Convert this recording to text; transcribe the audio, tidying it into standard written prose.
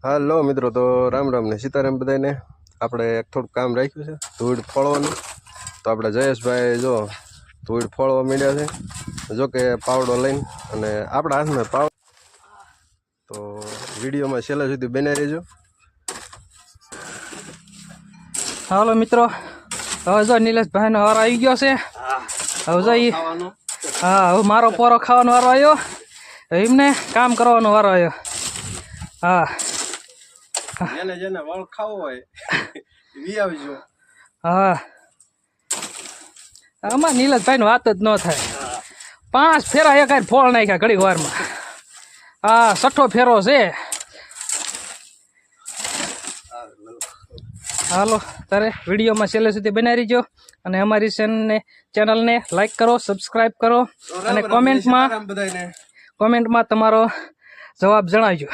હાલો મિત્રો, તો રામ રામ ને સીતારામ બધાને। આપણે એક થોડું કામ રાખ્યું છે ધૂળ ફોળવાનું, તો આપણે જયેશભાઈ જો ધૂળ ફોળવા માંડ્યા છે। જો કે પાવડો લઈને અને આપણા હાથમાં પાવડો, તો વિડીયોમાં છેલ્લા સુધી બનાવી રહેજો। હાલો મિત્રો, હવે જો નિલેશભાઈનો વારો આવી ગયો છે। હવે જો હા, હવે મારો પોરો ખાવાનો વારો આવ્યો, એમને કામ કરવાનો વારો આવ્યો। હા, જેને વળ ખાવો હોય વી આવજો। હા, આમાં નિલેશભાઈની વાત જ ન થાય। 5 ફેરા એક ફોળ નાખ્યા ઘડી વારમાં। હા, 6થો ફેરો છે। હાલો, તારે વિડીયોમાં છેલ્લે સુધી બનાવી રહીજો અને અમારી ચેનલને લાઈક કરો, સબસ્ક્રાઈબ કરો અને કોમેન્ટમાં તમારો જવાબ જણાવજો।